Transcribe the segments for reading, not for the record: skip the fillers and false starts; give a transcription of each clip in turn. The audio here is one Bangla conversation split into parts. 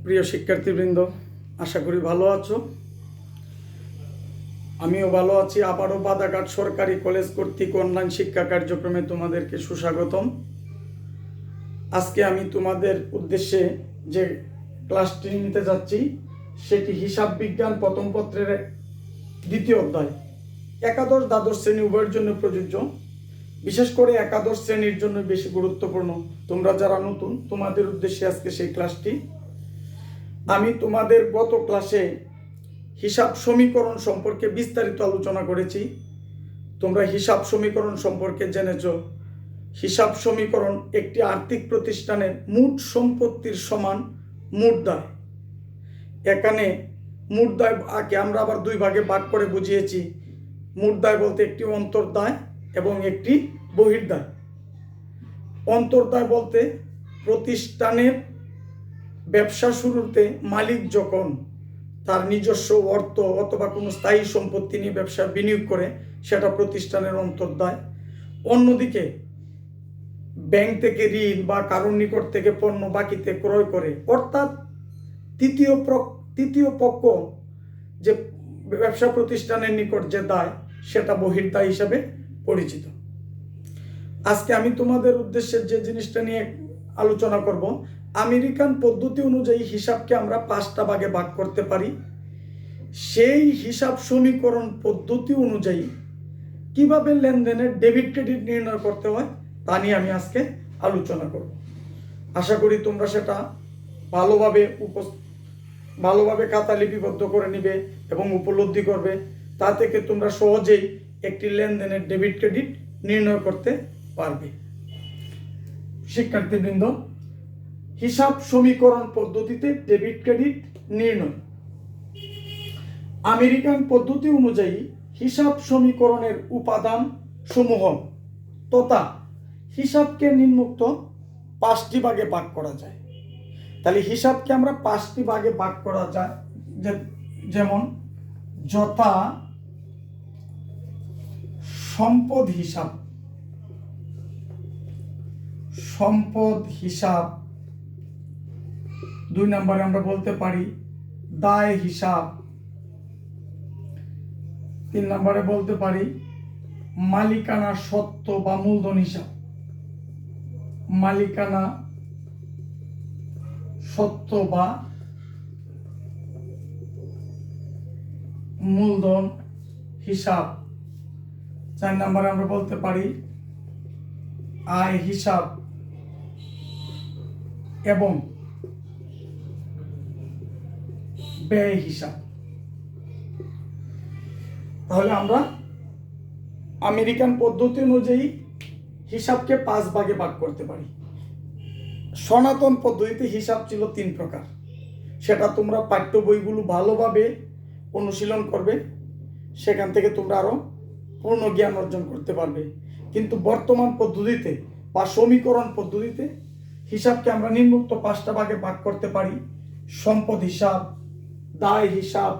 প্রিয় শিক্ষার্থীবৃন্দ, আশা করি ভালো আছো। আমিও ভালো আছি। আবারও বাদাঘাট সরকারি কলেজ কর্তৃক অনলাইন শিক্ষা কার্যক্রমে তোমাদেরকে সুস্বাগতম। আজকে আমি তোমাদের উদ্দেশ্যে যে ক্লাসটি নিতে যাচ্ছি সেটি হিসাব বিজ্ঞান প্রথম পত্রের দ্বিতীয় অধ্যায়। একাদশ দ্বাদশ শ্রেণী উভয়ের জন্য প্রযোজ্য। বিশেষ করে একাদশ শ্রেণীর জন্য বেশি গুরুত্বপূর্ণ। তোমরা যারা নতুন, তোমাদের উদ্দেশ্যে আজকে সেই ক্লাসটি। আমি তোমাদের গত ক্লাসে হিসাব সমীকরণ সম্পর্কে বিস্তারিত আলোচনা করেছি। তোমরা হিসাব সমীকরণ সম্পর্কে জেনেছ। হিসাব সমীকরণ একটি আর্থিক প্রতিষ্ঠানের মোট সম্পত্তির সমান মোট দায়। এখানে মোট দায়কে আমরা আবার দুই ভাগে ভাগ করে বুঝিয়েছি। মোট দায় বলতে একটি অন্তর্দায় এবং একটি বহির্দায়। অন্তর্দায় বলতে প্রতিষ্ঠানের ব্যবসা শুরুতে মালিক যখন তার নিজস্ব অর্থ অথবা কোনো স্থায়ী সম্পত্তি নিয়ে ব্যবসা বিনিয়োগ করে, সেটা প্রতিষ্ঠানের অন্তর্দায়। অন্যদিকে ব্যাংক থেকে ঋণ বা কারোর নিকট থেকে পণ্য বাকিতে ক্রয় করে, অর্থাৎ তৃতীয় পক্ষ যে ব্যবসা প্রতিষ্ঠানের নিকট যে দায়, সেটা বহির্দায় হিসাবে পরিচিত। আজকে আমি তোমাদের উদ্দেশ্যে যে জিনিসটা নিয়ে আলোচনা করব, আমেরিকান পদ্ধতি অনুযায়ী হিসাবকে আমরা 5টা ভাগে ভাগ করতে পারি। সেই হিসাব সমীকরণ পদ্ধতি অনুযায়ী কিভাবে লেনদেনের ডেবিট ক্রেডিট নির্ণয় করতে হয় তা নিয়ে আমি আজকে আলোচনা করব। আশা করি তোমরা সেটা ভালোভাবে খাতা লিপিবদ্ধ করে নিবে এবং উপলব্ধি করবে। তা থেকে তোমরা সহজেই একটি লেনদেনের ডেবিট ক্রেডিট নির্ণয় করতে পারবে। শিক্ষার্থীবৃন্দ, হিসাব সমীকরণ পদ্ধতিতে ডেবিট ক্রেডিট নির্ণয়। আমেরিকান পদ্ধতি অনুযায়ী হিসাব সমীকরণের উপাদান সমূহ তথা হিসাবকে নিম্নোক্ত 5টি ভাগে ভাগ করা যায়। তাহলে হিসাবকে আমরা 5টি ভাগে ভাগ করা যায়, যেমন যথা সম্পদ হিসাব, 2 নম্বরে আমরা বলতে পারি দায় হিসাব, 3 নম্বরে বলতে পারি মালিকানা সত্ত্ব বা মূলধন হিসাব, মালিকানা সত্ত্ব বা মূলধন হিসাব, 4 নম্বরে আমরা বলতে পারি আয় হিসাব এবং ব্যয় হিসাব। তাহলে আমরা আমেরিকান পদ্ধতি অনুযায়ী হিসাবকে 5 ভাগে ভাগ করতে পারি। সনাতন পদ্ধতিতে হিসাব ছিল 3 প্রকার। সেটা তোমরা পাঠ্য বইগুলো ভালোভাবে অনুশীলন করবে, সেখান থেকে তোমরা আরো পূর্ণ জ্ঞান অর্জন করতে পারবে। কিন্তু বর্তমান পদ্ধতিতে বা সমীকরণ পদ্ধতিতে হিসাবকে আমরা নিম্নোক্ত 5টা ভাগে ভাগ করতে পারি: সম্পদ হিসাব, দায় হিসাব,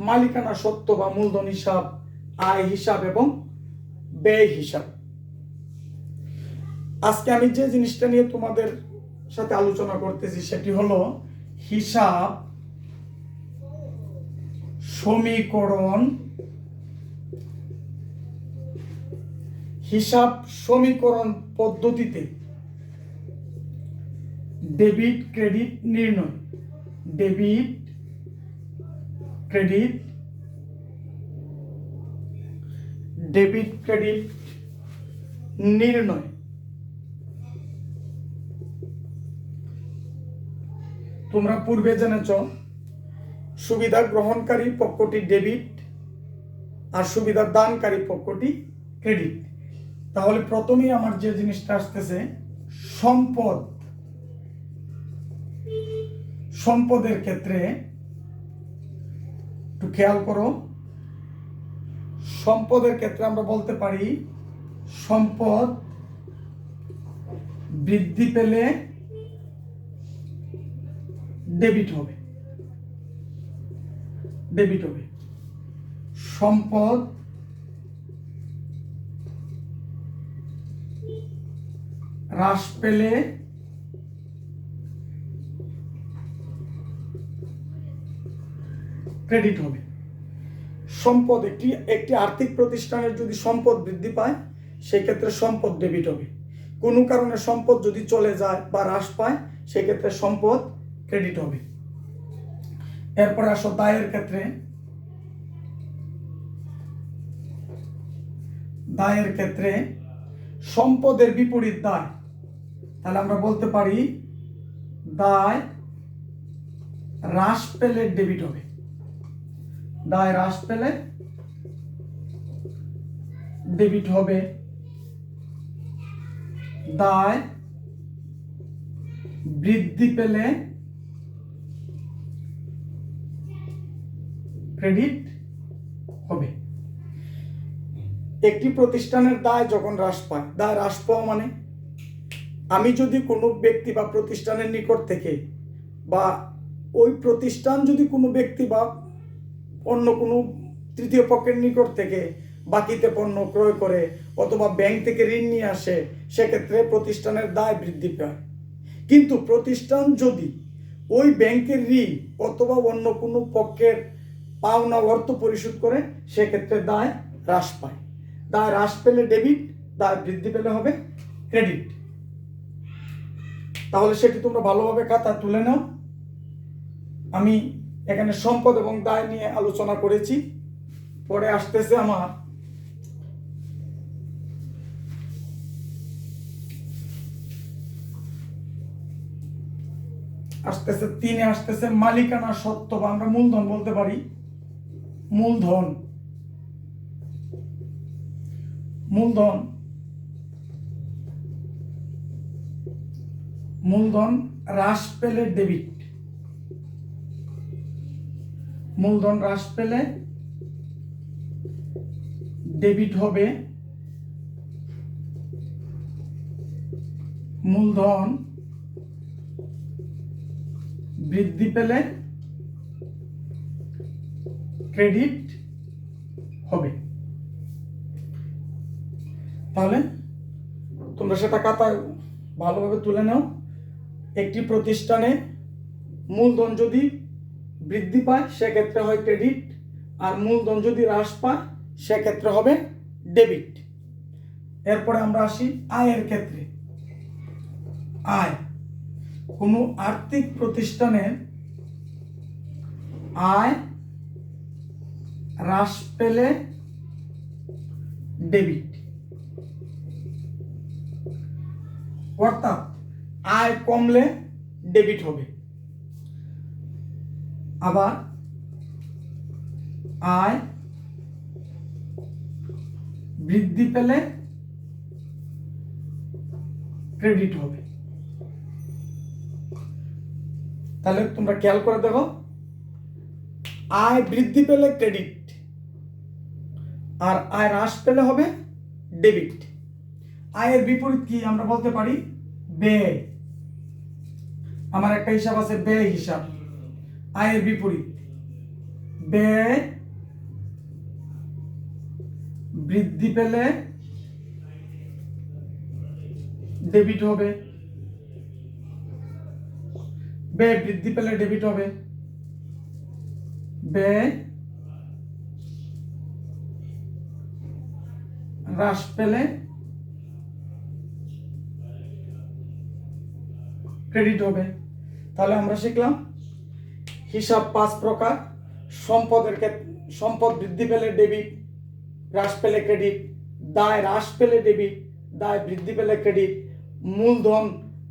মালিকানা সত্ত্ব বা মূলধন হিসাব, আয় হিসাব এবং ব্যয় হিসাব। আজকে আমি যে জিনিসটা নিয়ে তোমাদের সাথে আলোচনা করতেছি সেটি হলো হিসাব সমীকরণ। হিসাব সমীকরণ পদ্ধতিতে ডেবিট ক্রেডিট নির্ণয়। ডেবিট ক্রেডিট নির্ণয়। তোমরা পূর্বে জেনেছ সুবিধা গ্রহণকারী পক্ষটি ডেবিট আর সুবিধা দানকারী পক্ষটি ক্রেডিট। তাহলে প্রথমেই আমার যে জিনিসটা আসতেছে সম্পদের ক্ষেত্রে একটু খেয়াল করো। সম্পদের ক্ষেত্রে আমরা বলতে পারি সম্পদ বৃদ্ধি পেলে ডেবিট হবে। সম্পদ হ্রাস পেলে ক্রেডিট হবে। সম্পদ, একটি আর্থিক প্রতিষ্ঠানের যদি সম্পদ বৃদ্ধি পায় সেক্ষেত্রে সম্পদ ডেবিট হবে। কোনো কারণে সম্পদ যদি চলে যায় বা হ্রাস পায় সেক্ষেত্রে সম্পদ ক্রেডিট হবে। এরপরে আসো দায়ের ক্ষেত্রে। দায়ের ক্ষেত্রে সম্পদের বিপরীত দায়, তাহলে আমরা বলতে পারি দায় হ্রাস পেলে ডেবিট হবে। দায় হ্রাস পেলে ডেবিট হবে। দায় বৃদ্ধি পেলে ক্রেডিট হবে। একটি প্রতিষ্ঠানের দায় যখন হ্রাস পায়, দায় হ্রাস পাওয়া মানে আমি যদি কোনো ব্যক্তি বা প্রতিষ্ঠানের নিকট থেকে বা ওই প্রতিষ্ঠান যদি কোনো ব্যক্তি বা অন্য কোনো তৃতীয় পক্ষের নিকট থেকে বাকিতে পণ্য ক্রয় করে অথবা ব্যাংক থেকে ঋণ নিয়ে আসে, সেক্ষেত্রে প্রতিষ্ঠানের দায় বৃদ্ধি পায়। কিন্তু প্রতিষ্ঠান যদি ওই ব্যাংকের ঋণ অথবা অন্য কোনো পক্ষের পাওনা অর্থ পরিশোধ করে সেক্ষেত্রে দায় হ্রাস পায়। দায় হ্রাস পেলে ডেবিট, দায় বৃদ্ধি পেলে হবে ক্রেডিট। তাহলে সেটি তোমরা ভালোভাবে খাতা তুলে নাও। আমি এখানে সম্পদ এবং দায় নিয়ে আলোচনা করেছি। পরে আসতেছে আমার তিনে আসতেছে মালিকানা সত্ত্ব, বা আমরা মূলধন বলতে পারি। মূলধন মূলধন হ্রাস পেলে ডেবিট। মূলধন হ্রাস পেলে ডেবিট হবে। মূলধন বৃদ্ধি পেলে ক্রেডিট হবে। তাহলে তোমরা সেটা খাতায় ভালোভাবে তুলে নাও। একটি প্রতিষ্ঠানে মূলধন যদি বৃদ্ধি পায় সেক্ষেত্রে হয় ক্রেডিট, আর মূলধন যদি হ্রাস পায় সেক্ষেত্রে হবে ডেবিট। এরপরে আমরা আসি আয়ের ক্ষেত্রে। আয়, কোনো আর্থিক প্রতিষ্ঠানের আয় হ্রাস পেলে ডেবিট। অর্থাৎ আয় কমলে ডেবিট হবে। আবার আয় বৃদ্ধি পেলে ক্রেডিট হবে। তাহলে তোমরা খেয়াল করে দেখো, আয় বৃদ্ধি পেলে ক্রেডিট আর আয় হ্রাস পেলে হবে ডেবিট। আয়ের বিপরীত কি আমরা বলতে পারি ব্যয়। আমার একটা হিসাব আছে ব্যয় হিসাব। আয়ের বিপরীত ব্যয় বৃদ্ধি পেলে ডেবিট হবে। ব্যয় বৃদ্ধি পেলে ডেবিট হবে। ব্যয় হ্রাস পেলে ক্রেডিট হবে। তাহলে আমরা শিখলাম হিসাব 5 প্রকার। সম্পদ বৃদ্ধি পেলে ডেবিট, হ্রাস পেলে ক্রেডিট। দায় হ্রাস পেলে ডেবিট, দায় বৃদ্ধি পেলে ক্রেডিট। মূলধন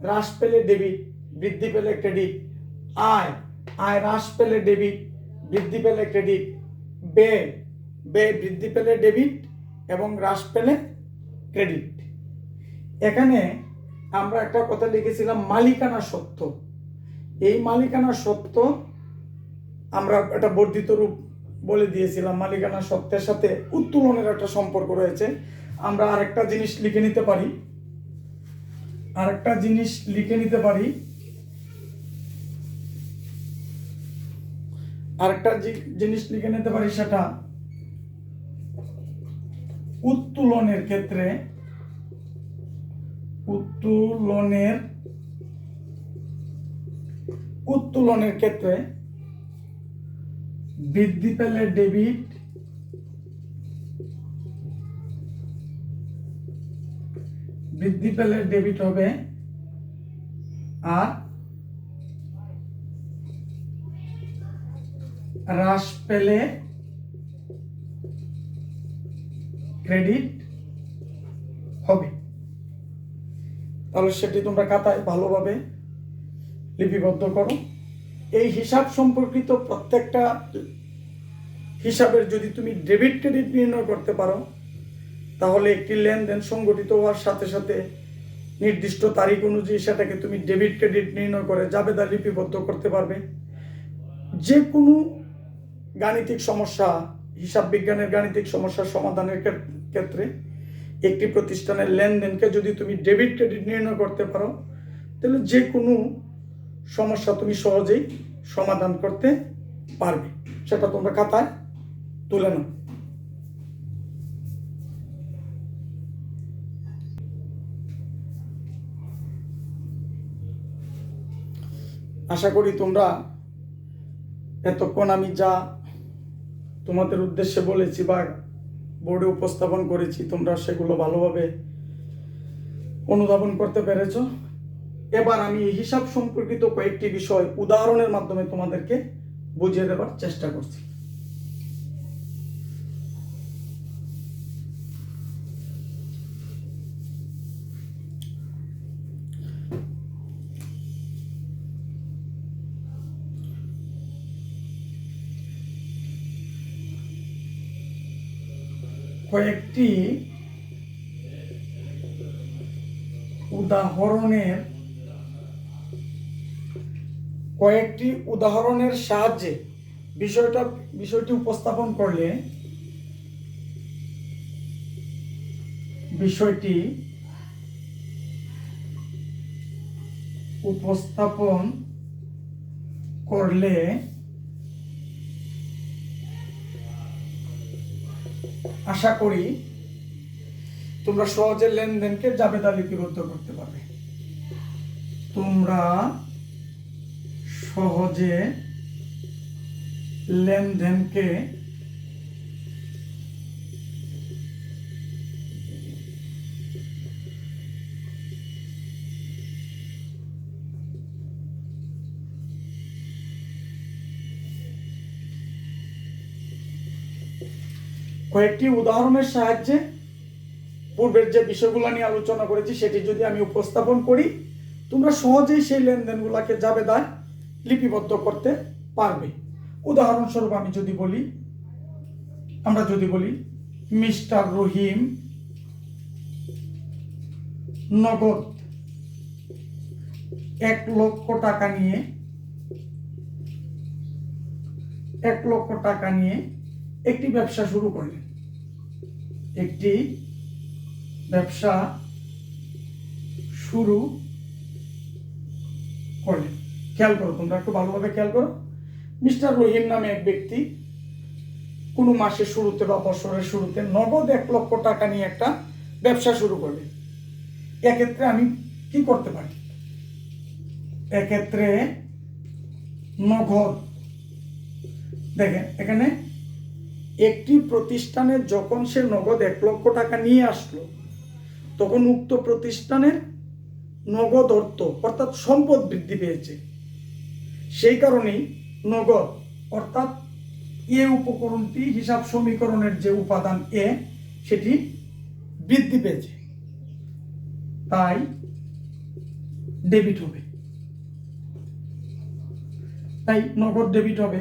হ্রাস পেলে ডেবিট, বৃদ্ধি পেলে ক্রেডিট। আয় হ্রাস পেলে ডেবিট, বৃদ্ধি পেলে ক্রেডিট। ব্যয় বৃদ্ধি পেলে ডেবিট এবং হ্রাস পেলে ক্রেডিট। এখানে আমরা একটা কথা লিখেছিলাম মালিকানা সত্ত্ব। এই মালিকানা সত্ত্ব আমরা একটা বর্ধিত রূপ বলে দিয়েছিলাম। মালিকানা সত্ত্বের সাথে উত্তোলনের একটা সম্পর্ক রয়েছে। আমরা আরেকটা জিনিস লিখে নিতে পারি। সেটা উত্তোলনের ক্ষেত্রে বৃদ্ধি পেলে ডেবিট, বৃদ্ধি পেলে ডেবিট হবে, আর হ্রাস পেলে ক্রেডিট হবে। তাহলে সেটি তোমরা খাতায় ভালোভাবে লিপিবদ্ধ করো। এই হিসাব সম্পর্কিত প্রত্যেকটা হিসাবের যদি তুমি ডেবিট ক্রেডিট নির্ণয় করতে পারো, তাহলে একটি লেনদেন সংগঠিত হওয়ার সাথে সাথে নির্দিষ্ট তারিখ অনুযায়ী সেটাকে তুমি ডেবিট ক্রেডিট নির্ণয় করে জাবেদা লিপিবদ্ধ করতে পারবে। যে কোনো গাণিতিক সমস্যা, হিসাব বিজ্ঞানের গাণিতিক সমস্যার সমাধানের ক্ষেত্রে একটি প্রতিষ্ঠানের লেনদেনকে যদি তুমি ডেবিট ক্রেডিট নির্ণয় করতে পারো, তাহলে যে কোনো সমস্যা তুমি সহজেই সমাধান করতে পারবে। সেটা তোমরা খাতায় তুলে নাও। আশা করি তোমরা এতক্ষণ আমি যা তোমাদের উদ্দেশ্যে বলেছি বা বোর্ডে উপস্থাপন করেছি, তোমরা সেগুলো ভালোভাবে অনুধাবন করতে পেরেছ। এবার আমি এই হিসাব সম্পর্কিত কয়েকটি বিষয় উদাহরণের মাধ্যমে তোমাদেরকে বুঝিয়ে দেওয়ার চেষ্টা করছি। কয়েকটি উদাহরণের সাহায্যে বিষয়টি উপস্থাপন করলে আশা করি তোমরা সহজে লেনদেনকে জাবেদা লিপিবদ্ধ করতে পারবে। তোমরা সহজে লেনদেনকে কয়েকটি উদাহরণের সাহায্যে পূর্বের যে বিষয়গুলো নিয়ে আলোচনা করেছি সেটি যদি আমি উপস্থাপন করি, তোমরা সহজেই সেই লেনদেনগুলোকে জাবেদায় লিপিবদ্ধ করতে পারবে। উদাহরণস্বরূপ আমরা যদি বলি মিস্টার রহিম নগদ 1 লক্ষ টাকা নিয়ে একটি ব্যবসা শুরু করলেন। খেয়াল করো, তোমরা একটু ভালোভাবে খেয়াল করো। মিস্টার রহিম নামে এক ব্যক্তি কোনো মাসের শুরুতে বা বছরের শুরুতে নগদ 1 লক্ষ টাকা নিয়ে একটা ব্যবসা শুরু করবে। এক্ষেত্রে আমি কি করতে পারি? এক্ষেত্রে নগদ, দেখেন এখানে একটি প্রতিষ্ঠানে যখন সে নগদ 1 লক্ষ টাকা নিয়ে আসলো, তখন উক্ত প্রতিষ্ঠানের নগদ অর্থ অর্থাৎ সম্পদ বৃদ্ধি পেয়েছে। সেই কারণেই নগদ অর্থাৎ এ উপকরণটি হিসাব সমীকরণের যে উপাদান এ, সেটি বৃদ্ধি পেয়েছে, তাই ডেবিট হবে, তাই নগদ ডেবিট হবে।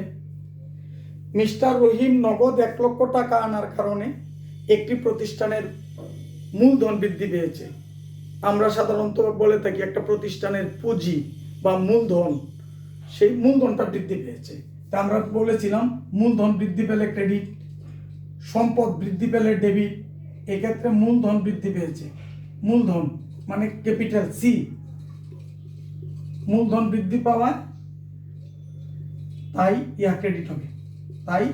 মিস্টার রহিম নগদ 1 লক্ষ টাকা আনার কারণে একটি প্রতিষ্ঠানের মূলধন বৃদ্ধি পেয়েছে। আমরা সাধারণত বলে থাকি একটা প্রতিষ্ঠানের পুঁজি বা মূলধন, সেই মূলধনটা বৃদ্ধি পেয়েছে। তা আমরা বলেছিলাম মূলধন বৃদ্ধি পেলে ক্রেডিট, সম্পদ বৃদ্ধি পেলে ডেবিট। এক্ষেত্রে মূলধন বৃদ্ধি পেয়েছে, মূলধন মানে ক্যাপিটাল সি, মূলধন বৃদ্ধি পাওয়া, তাই ক্রেডিট হবে, তাই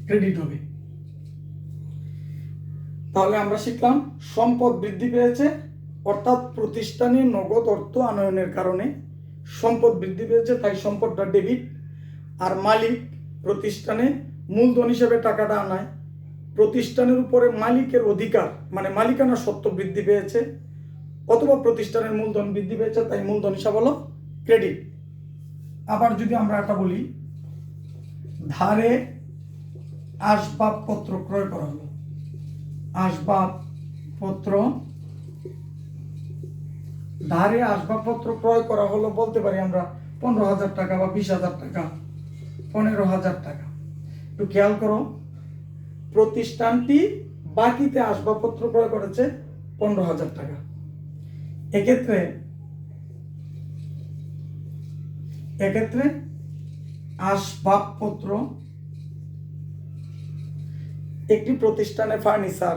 ক্রেডিট হবে। তাহলে আমরা শিখলাম সম্পদ বৃদ্ধি পেয়েছে অর্থাৎ প্রতিষ্ঠানে নগদ অর্থ আনয়নের কারণে সম্পদ বৃদ্ধি পেয়েছে তাই সম্পদটা ডেবিট। আর মালিক প্রতিষ্ঠানে মূলধন হিসেবে টাকাটা আনায়, প্রতিষ্ঠানের উপরে মালিকের অধিকার মানে মালিকানা সত্ত্ব বৃদ্ধি পেয়েছে অথবা প্রতিষ্ঠানের মূলধন বৃদ্ধি পেয়েছে তাই মূলধন হিসাব হলো ক্রেডিট। আবার যদি আমরা একটা বলি, ধারে আসবাবপত্র ক্রয় করা হলো, আসবাবপত্র ধারে আসবাবপত্র ক্রয় করা হলো বলতে পারি আমরা 15,000 টাকা বা 20,000 টাকা, 15,000 টাকা। একটু খেয়াল করো, প্রতিষ্ঠানটি বাকিতে আসবাবপত্র ক্রয় করেছে 15,000 টাকা। এক্ষেত্রে আসবাবপত্র একটি প্রতিষ্ঠানে ফার্নিচার,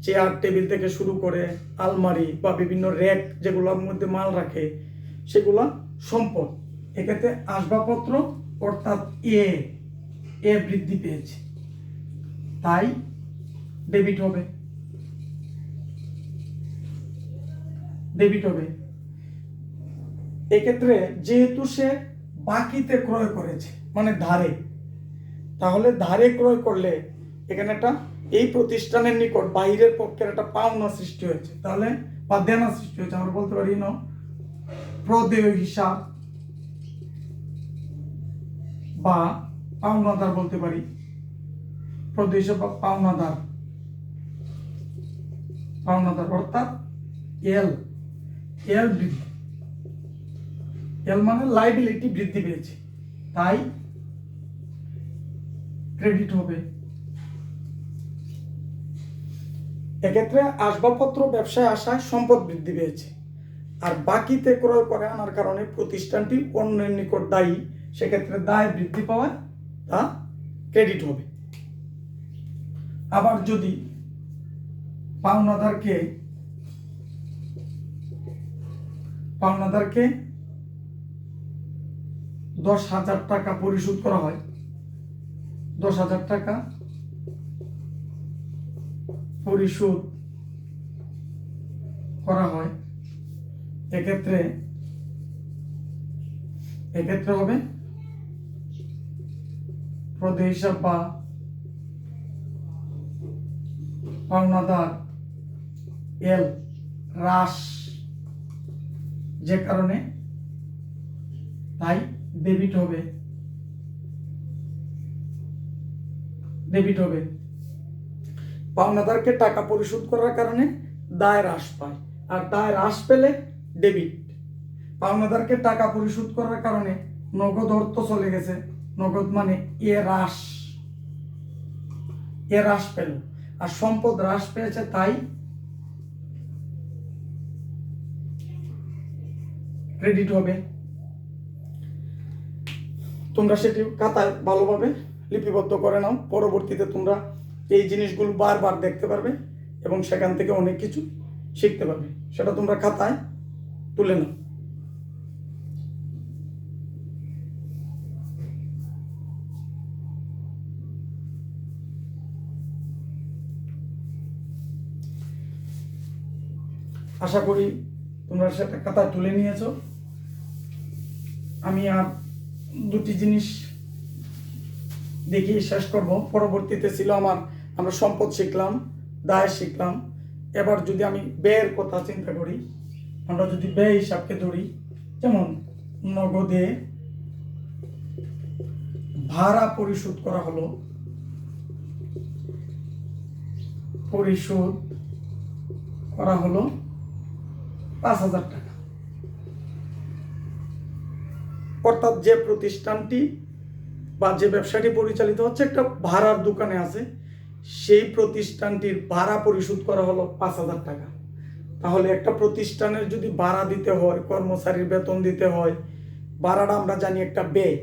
চেয়ার টেবিল থেকে শুরু করে আলমারি বা বিভিন্ন র্যাক যেগুলোর মধ্যে মাল রাখে সেগুলো সম্পদ। এক্ষেত্রে আসবাবপত্র অর্থাৎ এ বৃদ্ধি পেয়েছে তাই ডেবিট হবে। এক্ষেত্রে যেহেতু সে বাকিতে ক্রয় করেছে মানে ধারে, তাহলে ধারে ক্রয় করলে এখানে একটা এই প্রতিষ্ঠানের নিকট বাইরের পক্ষের একটা পাওনা সৃষ্টি হয়েছে, তাহলে বা দেনা সৃষ্টি হয়েছে। আমরা বলতে পারি প্রদেয় হিসাব বা পাওনাদার বলতে পারি, প্রদেয় হিসাব বা পাওনাদার অর্থাৎ এল মানে লাইবিলিটি বৃদ্ধি পেয়েছে তাই ক্রেডিট হবে। এক্ষেত্রে আসবাবপত্র ব্যবসায় আসায় সম্পদ বৃদ্ধি পেয়েছে আর বাকিতে ক্রয় করে আনার কারণে প্রতিষ্ঠানটি অন্যের নিকট দায়ী, সেক্ষেত্রে দায় বৃদ্ধি পাওয়ায় তা ক্রেডিট হবে। আবার যদি পাওনাদারকে 10,000 টাকা পরিশোধ করা হয়, 10,000 টাকা পরিশোধ করা হয়, এক্ষেত্রে হবে প্রদেয় হিসাব বা পাওনাদার এল হ্রাস যে কারণে তাই ডেবিট হবে। পাওনাদারকে টাকা পরিশোধ করার কারণে দায় হ্রাস পায় আর দায় হ্রাস পেলে ডেবিট। পাওনাদারকে টাকা পরিশোধ করার কারণে নগদ অর্থ চলে গেছে, নগদ মানে হ্রাস পেল আর সম্পদ হ্রাস পেয়েছে তাই ক্রেডিট হবে। তোমরা সেটি খাতায় ভালোভাবে লিপিবদ্ধ করে নাও, পরবর্তীতে তোমরা এই জিনিসগুলো বারবার দেখতে পারবে এবং সেখান থেকে অনেক কিছু শিখতে পারবে, সেটা তোমরা খাতায় তুলে নাও। আশা করি তোমরা সেটা খাতায় তুলে নিয়েছো। আমি আর দুটি জিনিস দেখিয়ে শেষ করব। পরবর্তীতে ছিল আমরা সম্পদ শিখলাম, দায় শিখলাম। এবার যদি আমি ব্যয়ের কথা চিন্তা করি, আমরা যদি ব্যয় হিসাবকে ধরি, যেমন নগদে ভাড়া পরিশোধ করা হলো, 5,000 টাকা। অর্থাৎ যে প্রতিষ্ঠানটি বা যে ব্যবসাটি পরিচালিত হচ্ছে একটা ভাড়ার দোকানে আছে, সেই প্রতিষ্ঠানটির ভাড়া পরিশোধ করা হলো 5,000 টাকা। তাহলে একটা প্রতিষ্ঠানের যদি ভাড়া দিতে হয়, কর্মচারীর বেতন দিতে হয়, ভাড়াটা আমরা জানি একটা ব্যয়।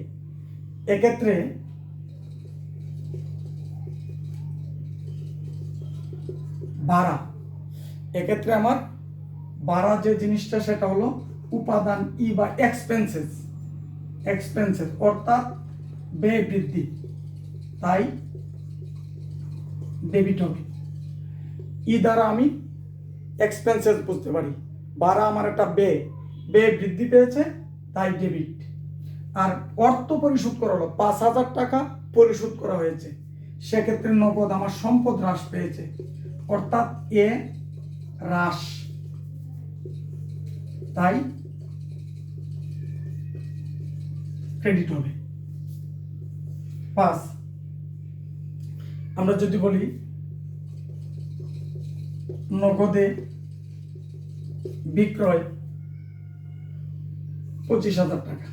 এক্ষেত্রে আমার ভাড়া যে জিনিসটা সেটা হলো উপাদান বা এক্সপেন্সেস অর্থাৎ ব্যয় বৃদ্ধি, তাই ডেবিট হবে। দ্বারা আমি এক্সপেন্সেস বুঝতে পারি, ভাড়া আমার একটা ব্যয় বৃদ্ধি পেয়েছে তাই ডেবিট। আর অর্থ পরিশোধ করা হলো 5,000 টাকা পরিশোধ করা হয়েছে, সেক্ষেত্রে নগদ আমার সম্পদ হ্রাস পেয়েছে, অর্থাৎ এ হ্রাস, তাই ক্রেডিট হবে। 5 আমরা যদি বলি নগদে বিক্রয় 25,000 টাকা,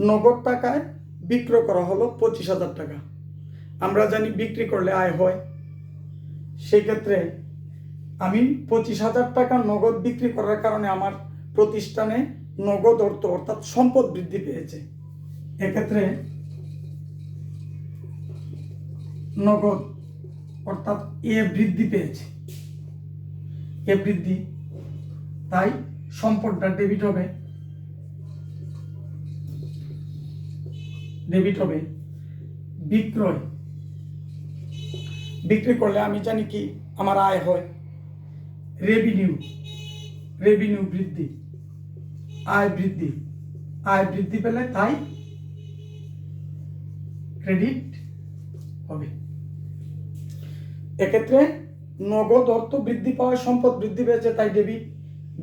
নগদ টাকায় বিক্রয় করা হলো 25,000 টাকা। আমরা জানি বিক্রি করলে আয় হয়, সেই ক্ষেত্রে আমি 25,000 টাকা নগদ বিক্রি করার কারণে আমার প্রতিষ্ঠানে নগদ অর্থ অর্থাৎ সম্পদ বৃদ্ধি পেয়েছে। এক্ষেত্রে নগদ অর্থাৎ এ বৃদ্ধি পেয়েছে, এ বৃদ্ধি, তাই সম্পদটা ডেবিট হবে। ডেবিট হবে বিক্রয়, বিক্রি করলে আমি জানি কি আমার আয় হয়, রেভিনিউ, রেভিনিউ বৃদ্ধি, আয় বৃদ্ধি, আয় বৃদ্ধি পেলে তাই ক্রেডিট হবে। এক্ষেত্রে নগদ অর্থ বৃদ্ধি পাওয়ায় সম্পদ বৃদ্ধি পেয়েছে তাই ডেবিট,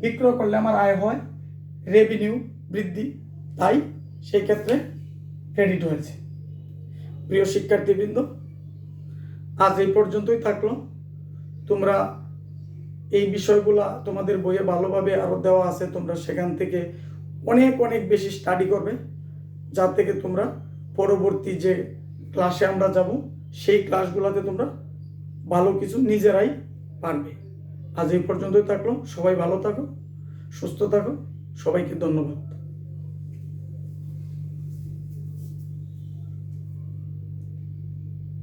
বিক্রয় করলে আমার আয় হয়, রেভিনিউ বৃদ্ধি, তাই সেই ক্ষেত্রে ক্রেডিট হয়েছে। প্রিয় শিক্ষার্থীবৃন্দ, আজ এই পর্যন্তই থাকলো। তোমরা এই বিষয়গুলা তোমাদের বইয়ে ভালোভাবে আরও দেওয়া আছে, তোমরা সেখান থেকে অনেক অনেক বেশি স্টাডি করবে, যার থেকে তোমরা পরবর্তী যে ক্লাসে আমরা যাব সেই ক্লাসগুলোতে তোমরা ভালো কিছু নিজেরাই পারবে। আজ এই পর্যন্তই থাকলো। সবাই ভালো থাকো, সুস্থ থাকো, সবাইকে ধন্যবাদ।